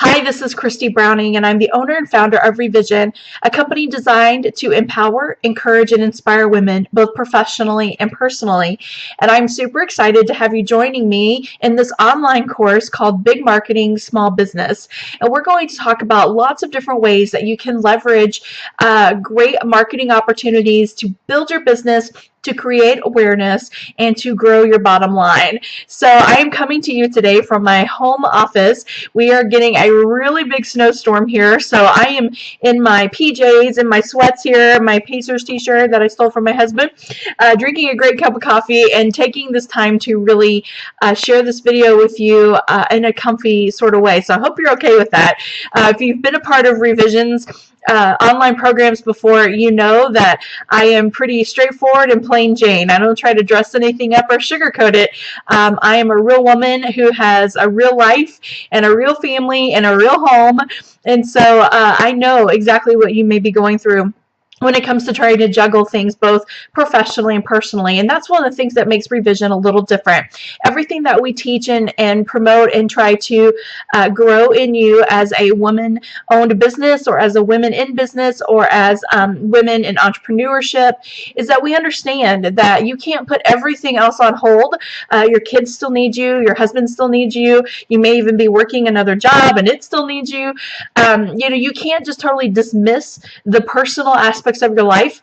Hi, this is Christy Browning, and I'm the owner and founder of Revision, a company designed to empower, encourage, and inspire women, both professionally and personally. And I'm super excited to have you joining me in this online course called Big Marketing Small Business. And we're going to talk about lots of different ways that you can leverage great marketing opportunities to build your business, to create awareness, and to grow your bottom line. So I am coming to you today from my home office. We are getting a really big snowstorm here, so I am in my PJs and my sweats here, my Pacers t-shirt that I stole from my husband, drinking a great cup of coffee and taking this time to really share this video with you in a comfy sort of way. So I hope you're okay with that. If you've been a part of Revision's online programs before, you know that I am pretty straightforward and plain Jane. I don't try to dress anything up or sugarcoat it. I am a real woman who has a real life and a real family and a real home, and so I know exactly what you may be going through when it comes to trying to juggle things both professionally and personally. And that's one of the things that makes Revision a little different. Everything that we teach and promote and try to grow in you as a woman-owned business, or as a women in business, or as women in entrepreneurship, is that we understand that you can't put everything else on hold. Your kids still need you. Your husband still needs you. You may even be working another job and it still needs you. You can't just totally dismiss the personal aspects of your life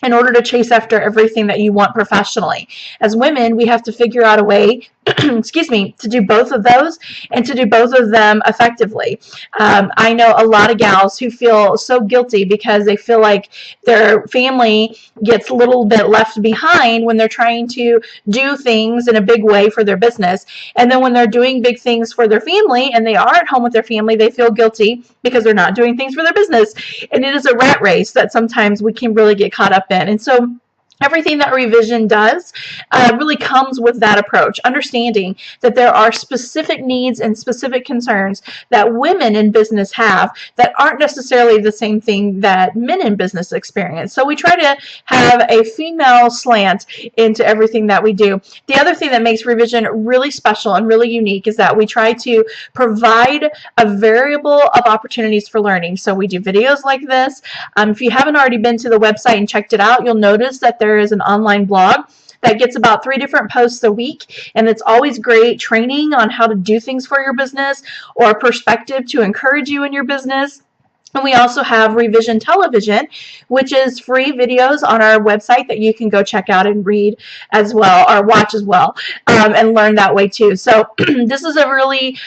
in order to chase after everything that you want professionally. As women, we have to figure out a way excuse me, to do both of those and to do both of them effectively. I know a lot of gals who feel so guilty because they feel like their family gets a little bit left behind when they're trying to do things in a big way for their business. And then when they're doing big things for their family and they are at home with their family, they feel guilty because they're not doing things for their business. And it is a rat race that sometimes we can really get caught up in. And so everything that Revision does really comes with that approach, understanding that there are specific needs and specific concerns that women in business have that aren't necessarily the same thing that men in business experience. So we try to have a female slant into everything that we do. The other thing that makes Revision really special and really unique is that we try to provide a variable of opportunities for learning. So we do videos like this. If you haven't already been to the website and checked it out, you'll notice that there is an online blog that gets about 3 different posts a week, and it's always great training on how to do things for your business or a perspective to encourage you in your business. And we also have Revision Television, which is free videos on our website that you can go check out and read as well, or watch as well, and learn that way too. So this is a really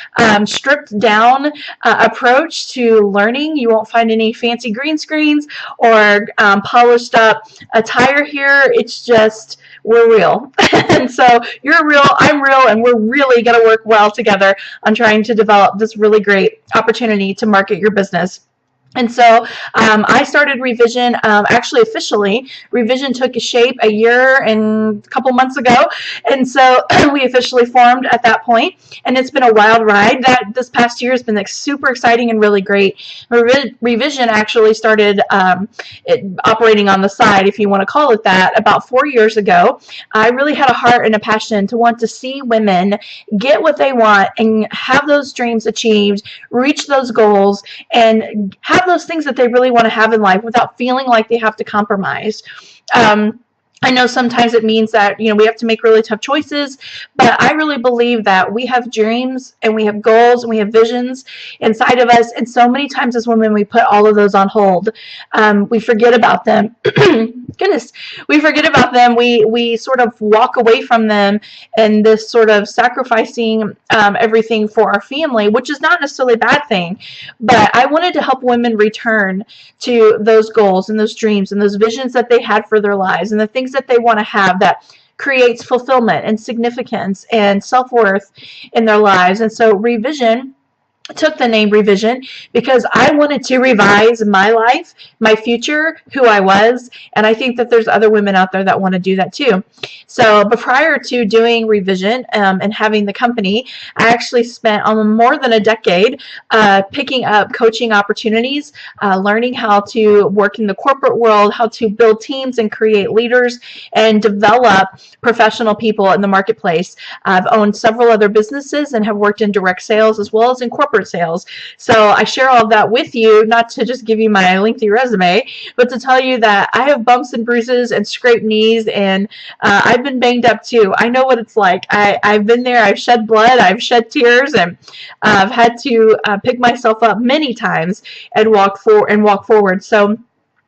stripped down approach to learning. You won't find any fancy green screens or polished up attire here. It's just, we're real. And so you're real, I'm real, and we're really going to work well together on trying to develop this really great opportunity to market your business. And so I started Revision, actually officially, Revision took shape a year and a couple months ago, and so we officially formed at that point, and it's been a wild ride. That this past year has been like super exciting and really great. Revision actually started operating on the side, if you want to call it that, about 4 years ago. I really had a heart and a passion to want to see women get what they want and have those dreams achieved, reach those goals, and have those things that they really want to have in life without feeling like they have to compromise. I know sometimes it means that, we have to make really tough choices, but I really believe that we have dreams and we have goals and we have visions inside of us, and so many times as women we put all of those on hold. We forget about them. Goodness, we forget about them. We sort of walk away from them and this sort of sacrificing everything for our family, which is not necessarily a bad thing, but I wanted to help women return to those goals and those dreams and those visions that they had for their lives and the things that they want to have that creates fulfillment and significance and self-worth in their lives. And so Revision took the name Revision because I wanted to revise my life, my future, who I was, and I think that there's other women out there that want to do that too. So, but prior to doing Revision and having the company, I actually spent more than a decade picking up coaching opportunities, learning how to work in the corporate world, how to build teams and create leaders and develop professional people in the marketplace. I've owned several other businesses and have worked in direct sales as well as in corporate corporate sales. So I share all of that with you, not to just give you my lengthy resume, but to tell you that I have bumps and bruises and scraped knees, and I've been banged up too. I know what it's like. I've been there. I've shed blood. I've shed tears, and I've had to pick myself up many times and walk forward. So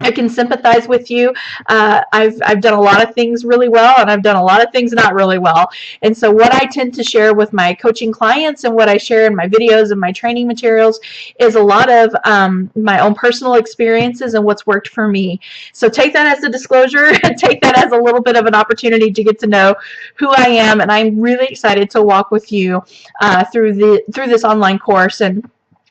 I can sympathize with you. I've done a lot of things really well, and I've done a lot of things not really well. And so what I tend to share with my coaching clients and what I share in my videos and my training materials is a lot of my own personal experiences and what's worked for me. So take that as a disclosure, and take that as a little bit of an opportunity to get to know who I am. And I'm really excited to walk with you through this online course and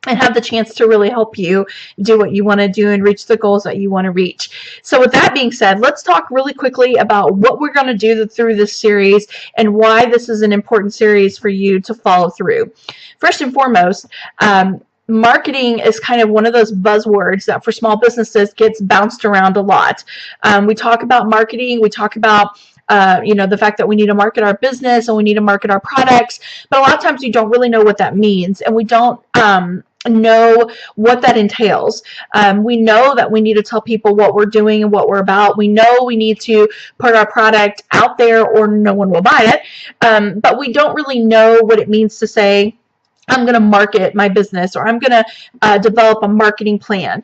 have the chance to really help you do what you want to do and reach the goals that you want to reach. So with that being said, let's talk really quickly about what we're going to do through this series and why this is an important series for you to follow through. First and foremost, marketing is kind of one of those buzzwords that for small businesses gets bounced around a lot. We talk about marketing, we talk about the fact that we need to market our business and we need to market our products, but a lot of times we don't really know what that means, and we don't know what that entails. We know that we need to tell people what we're doing and what we're about. We know we need to put our product out there or no one will buy it, but we don't really know what it means to say, I'm going to market my business, or I'm going to develop a marketing plan.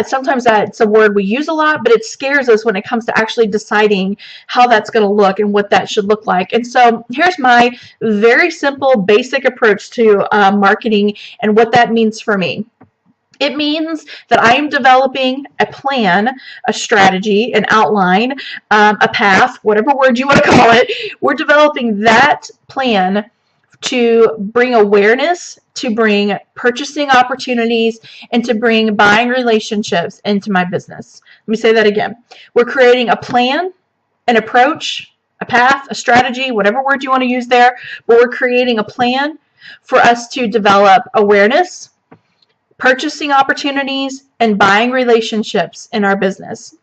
Sometimes that's a word we use a lot, but it scares us when it comes to actually deciding how that's going to look and what that should look like. And so here's my very simple, basic approach to marketing and what that means for me. It means that I am developing a plan, a strategy, an outline, a path, whatever word you want to call it. We're developing that plan to bring awareness, to bring purchasing opportunities, and to bring buying relationships into my business. Let me say that again. We're creating a plan, an approach, a path, a strategy, whatever word you want to use there, but we're creating a plan for us to develop awareness, purchasing opportunities, and buying relationships in our business.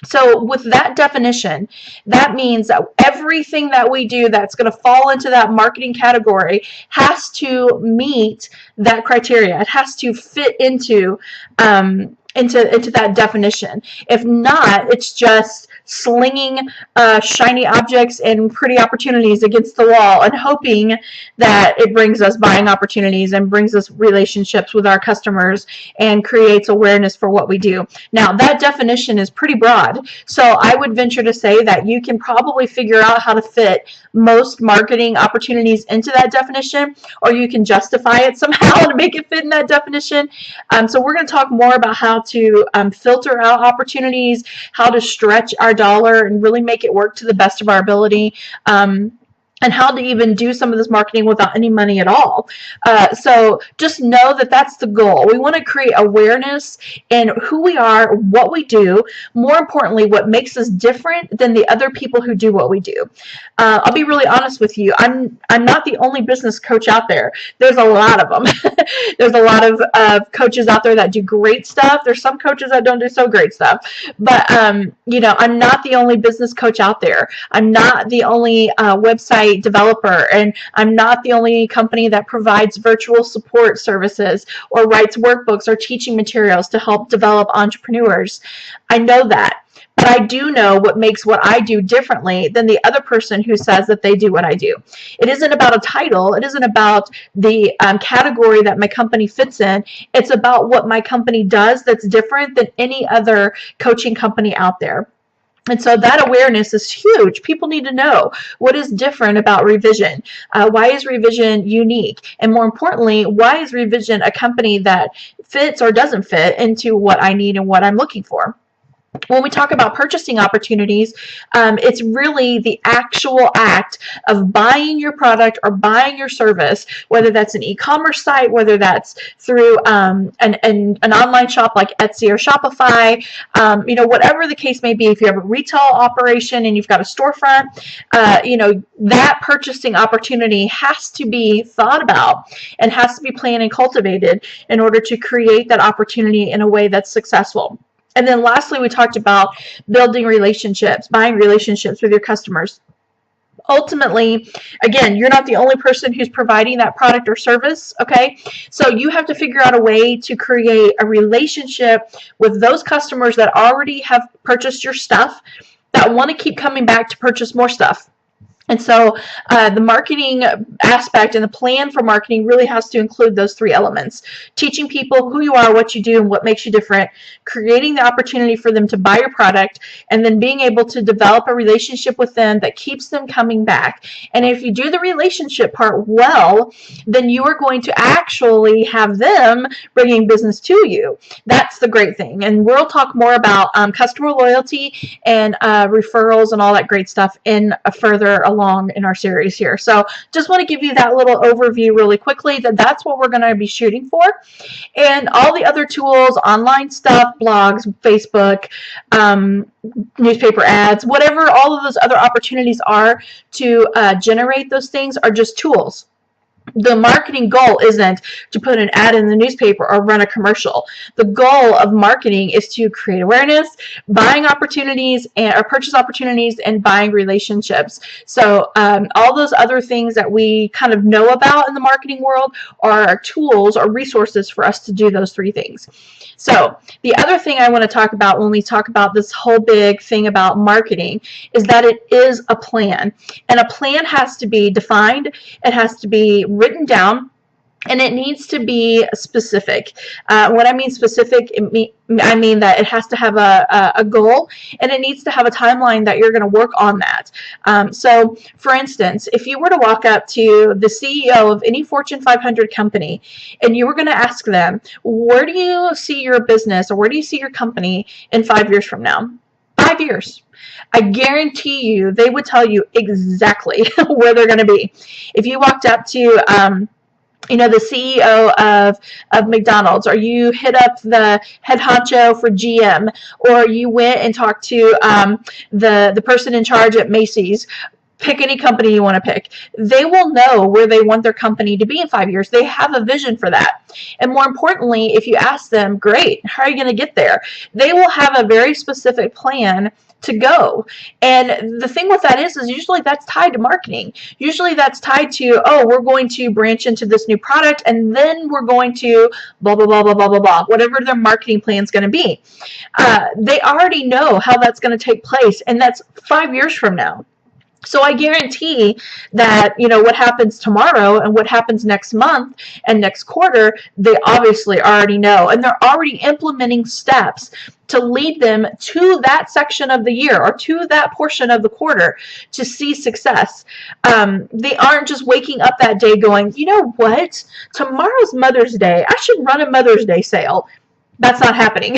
So with that definition, that means that everything that we do that's going to fall into that marketing category has to meet that criteria. It has to fit into that definition. If not, it's just slinging shiny objects and pretty opportunities against the wall and hoping that it brings us buying opportunities and brings us relationships with our customers and creates awareness for what we do. Now, that definition is pretty broad, so I would venture to say that you can probably figure out how to fit most marketing opportunities into that definition, or you can justify it somehow to make it fit in that definition. So we're going to talk more about how to filter out opportunities, how to stretch our dollar and really make it work to the best of our ability, and how to even do some of this marketing without any money at all. So just know that that's the goal. We want to create awareness in who we are, what we do, more importantly, what makes us different than the other people who do what we do. I'll be really honest with you. I'm not the only business coach out there. There's a lot of them. There's a lot of coaches out there that do great stuff. There's some coaches that don't do so great stuff. But, I'm not the only business coach out there. I'm not the only website developer, and I'm not the only company that provides virtual support services or writes workbooks or teaching materials to help develop entrepreneurs. I know that. But I do know what makes what I do differently than the other person who says that they do what I do. It isn't about a title. It isn't about the category that my company fits in. It's about what my company does that's different than any other coaching company out there. And so that awareness is huge. People need to know what is different about Revision. Why is Revision unique? And more importantly, why is Revision a company that fits or doesn't fit into what I need and what I'm looking for? When we talk about purchasing opportunities, it's really the actual act of buying your product or buying your service, whether that's an e-commerce site, whether that's through an online shop like Etsy or Shopify, whatever the case may be. If you have a retail operation and you've got a storefront, that purchasing opportunity has to be thought about and has to be planned and cultivated in order to create that opportunity in a way that's successful. And then lastly, we talked about building relationships, buying relationships with your customers. Ultimately, again, you're not the only person who's providing that product or service, okay? So you have to figure out a way to create a relationship with those customers that already have purchased your stuff, that want to keep coming back to purchase more stuff. And so the marketing aspect and the plan for marketing really has to include those three elements: teaching people who you are, what you do, and what makes you different, creating the opportunity for them to buy your product, and then being able to develop a relationship with them that keeps them coming back. And if you do the relationship part well, then you are going to actually have them bringing business to you. That's the great thing. And we'll talk more about customer loyalty and referrals and all that great stuff in further along in our series here. So just want to give you that little overview really quickly, that's what we're going to be shooting for. And all the other tools, online stuff, blogs, Facebook, newspaper ads, whatever all of those other opportunities are to generate those things, are just tools. The marketing goal isn't to put an ad in the newspaper or run a commercial. The goal of marketing is to create awareness, buying opportunities, or purchase opportunities, and buying relationships. So all those other things that we kind of know about in the marketing world are tools or resources for us to do those three things. So the other thing I want to talk about when we talk about this whole big thing about marketing is that it is a plan. And a plan has to be defined. It has to be written down, and it needs to be specific. When I mean specific, I mean that it has to have a goal, and it needs to have a timeline that you're going to work on that. So, for instance, if you were to walk up to the CEO of any Fortune 500 company and you were going to ask them, where do you see your business, or where do you see your company in 5 years from now? 5 years. I guarantee you they would tell you exactly where they're going to be. If you walked up to the CEO of McDonald's, or you hit up the head honcho for GM, or you went and talked to the person in charge at Macy's, pick any company you want to pick, they will know where they want their company to be in 5 years. They have a vision for that. And more importantly, if you ask them, great, how are you going to get there? They will have a very specific plan to go. And the thing with that is usually that's tied to marketing. Usually that's tied to, oh, we're going to branch into this new product, and then we're going to blah, blah, blah, blah, blah, blah, blah, whatever their marketing plan is going to be. They already know how that's going to take place, and that's 5 years from now. So I guarantee that, what happens tomorrow and what happens next month and next quarter, they obviously already know. And they're already implementing steps to lead them to that section of the year or to that portion of the quarter to see success. They aren't just waking up that day going, you know what, tomorrow's Mother's Day. I should run a Mother's Day sale. That's not happening.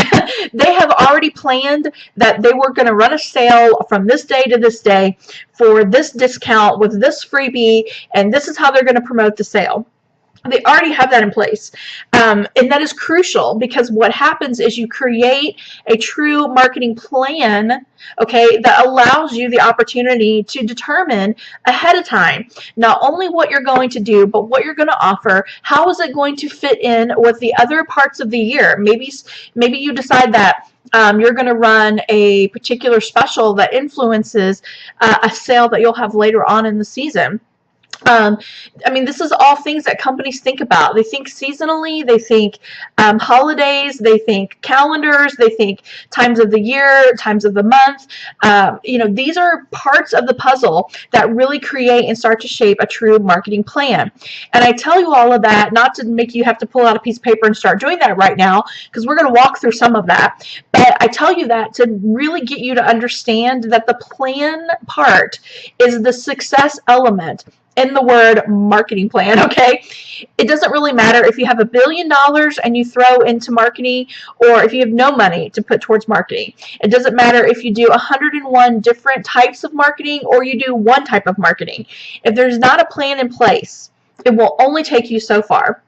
They have already planned that they were going to run a sale from this day to this day for this discount with this freebie, and this is how they're going to promote the sale. They already have that in place. And that is crucial, because what happens is you create a true marketing plan, okay, that allows you the opportunity to determine ahead of time not only what you're going to do, but what you're going to offer. How is it going to fit in with the other parts of the year? Maybe you decide that you're going to run a particular special that influences a sale that you'll have later on in the season. This is all things that companies think about. They think seasonally, they think holidays, they think calendars, they think times of the year, times of the month. These are parts of the puzzle that really create and start to shape a true marketing plan. And I tell you all of that not to make you have to pull out a piece of paper and start doing that right now, because we're going to walk through some of that. But I tell you that to really get you to understand that the plan part is the success element in the word marketing plan, okay? It doesn't really matter if you have $1 billion and you throw into marketing, or if you have no money to put towards marketing. It doesn't matter if you do 101 different types of marketing or you do one type of marketing. If there's not a plan in place, it will only take you so far.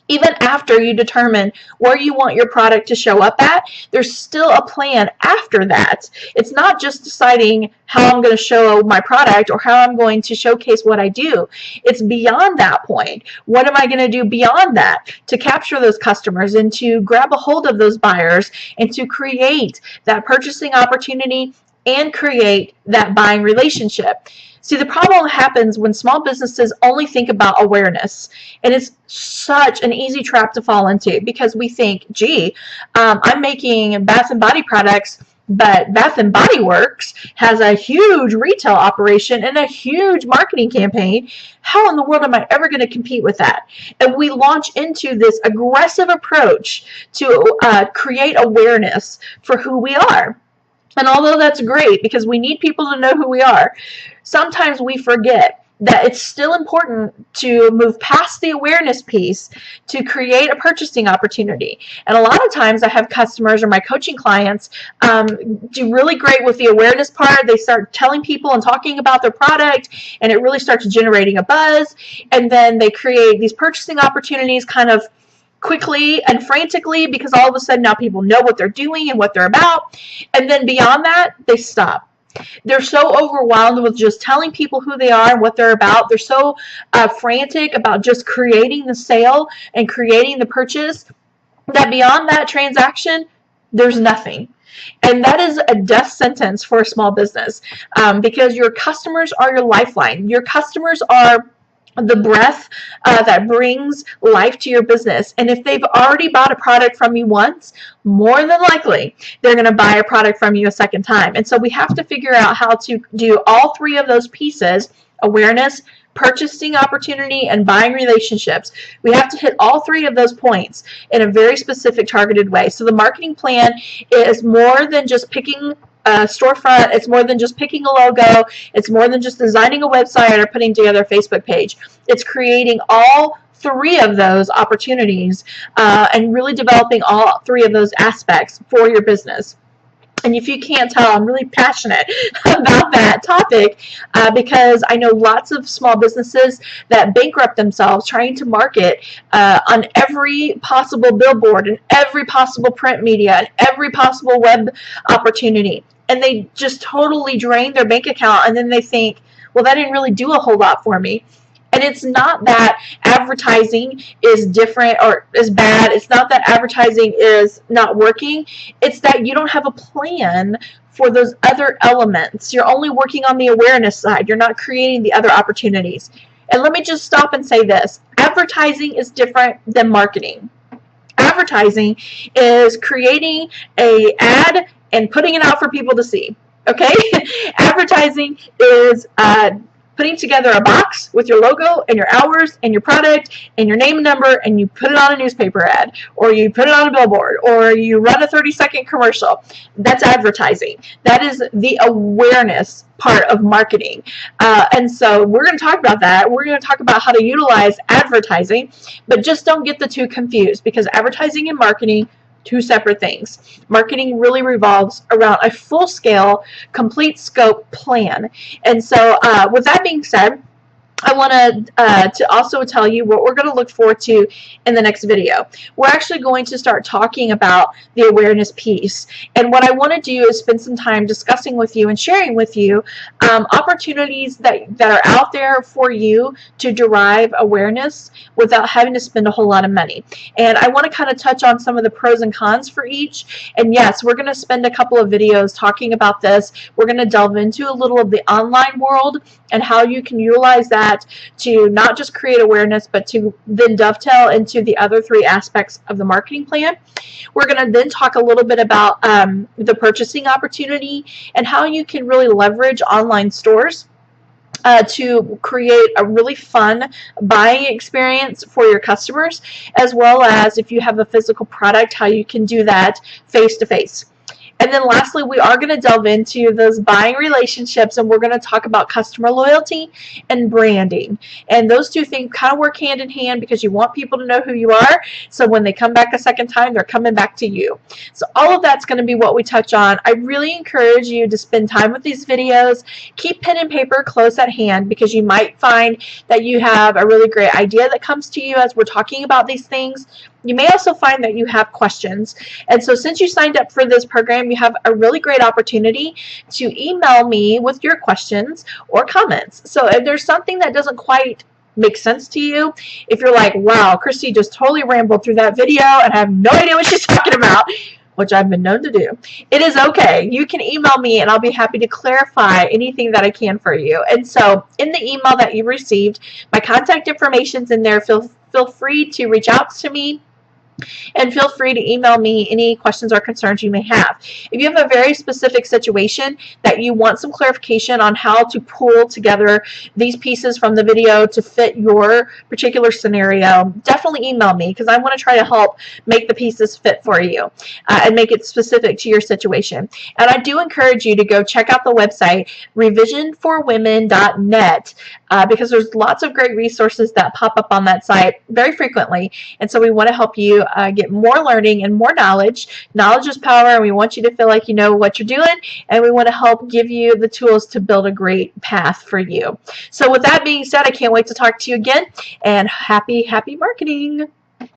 Even after you determine where you want your product to show up at, there's still a plan after that. It's not just deciding how I'm going to show my product or how I'm going to showcase what I do. It's beyond that point. What am I going to do beyond that to capture those customers and to grab a hold of those buyers and to create that purchasing opportunity and create that buying relationship. See, the problem happens when small businesses only think about awareness, and it's such an easy trap to fall into because we think, gee, I'm making Bath and Body products, but Bath and Body Works has a huge retail operation and a huge marketing campaign. How in the world am I ever going to compete with that? And we launch into this aggressive approach to create awareness for who we are. And although that's great because we need people to know who we are, sometimes we forget that it's still important to move past the awareness piece to create a purchasing opportunity. And a lot of times I have customers or my coaching clients do really great with the awareness part. They start telling people and talking about their product, and it really starts generating a buzz. And then they create these purchasing opportunities kind of quickly and frantically because all of a sudden now people know what they're doing and what they're about. And then beyond that, they stop. They're so overwhelmed with just telling people who they are and what they're about. They're so frantic about just creating the sale and creating the purchase that beyond that transaction, there's nothing. And that is a death sentence for a small business because your customers are your lifeline. Your customers are the breath that brings life to your business. And if they've already bought a product from you once, more than likely they're going to buy a product from you a second time. And so we have to figure out how to do all three of those pieces: awareness, purchasing opportunity, and buying relationships. We have to hit all three of those points in a very specific targeted way. So the marketing plan is more than just picking a storefront. It's more than just picking a logo. It's more than just designing a website or putting together a Facebook page. It's creating all three of those opportunities and really developing all three of those aspects for your business. And if you can't tell, I'm really passionate about that topic because I know lots of small businesses that bankrupt themselves trying to market on every possible billboard and every possible print media and every possible web opportunity. And they just totally drain their bank account, and then they think, well, that didn't really do a whole lot for me. And it's not that advertising is different or is bad. It's not that advertising is not working. It's that you don't have a plan for those other elements. You're only working on the awareness side. You're not creating the other opportunities. And let me just stop and say this. Advertising is different than marketing. Advertising is creating an ad and putting it out for people to see. Okay? Advertising is putting together a box with your logo and your hours and your product and your name and number, and you put it on a newspaper ad, or you put it on a billboard, or you run a 30-second commercial. That's advertising. That is the awareness part of marketing. And so we're going to talk about that. We're going to talk about how to utilize advertising, but just don't get the two confused, because advertising and marketing, two separate things. Marketing really revolves around a full-scale, complete scope plan. And so with that being said, I want to also tell you what we're going to look forward to in the next video. We're actually going to start talking about the awareness piece. And what I want to do is spend some time discussing with you and sharing with you opportunities that are out there for you to derive awareness without having to spend a whole lot of money. And I want to kind of touch on some of the pros and cons for each. And yes, we're going to spend a couple of videos talking about this. We're going to delve into a little of the online world and how you can utilize that to not just create awareness, but to then dovetail into the other three aspects of the marketing plan. We're going to then talk a little bit about the purchasing opportunity and how you can really leverage online stores to create a really fun buying experience for your customers, as well as if you have a physical product, how you can do that face-to-face. And then lastly, we are going to delve into those buying relationships, and we're going to talk about customer loyalty and branding. And those two things kind of work hand in hand because you want people to know who you are, so when they come back a second time, they're coming back to you. So all of that's going to be what we touch on. I really encourage you to spend time with these videos. Keep pen and paper close at hand, because you might find that you have a really great idea that comes to you as we're talking about these things. You may also find that you have questions. And so since you signed up for this program, you have a really great opportunity to email me with your questions or comments. So if there's something that doesn't quite make sense to you, if you're like, wow, Christy just totally rambled through that video and I have no idea what she's talking about, which I've been known to do, it is okay. You can email me and I'll be happy to clarify anything that I can for you. And so in the email that you received, my contact information's in there. Feel free to reach out to me, and feel free to email me any questions or concerns you may have. If you have a very specific situation that you want some clarification on how to pull together these pieces from the video to fit your particular scenario, definitely email me, because I want to try to help make the pieces fit for you and make it specific to your situation. And I do encourage you to go check out the website revisionforwomen.net because there's lots of great resources that pop up on that site very frequently. And so we want to help you get more learning and more knowledge. Knowledge is power, and we want you to feel like you know what you're doing, and we want to help give you the tools to build a great path for you. So with that being said, I can't wait to talk to you again, and happy marketing.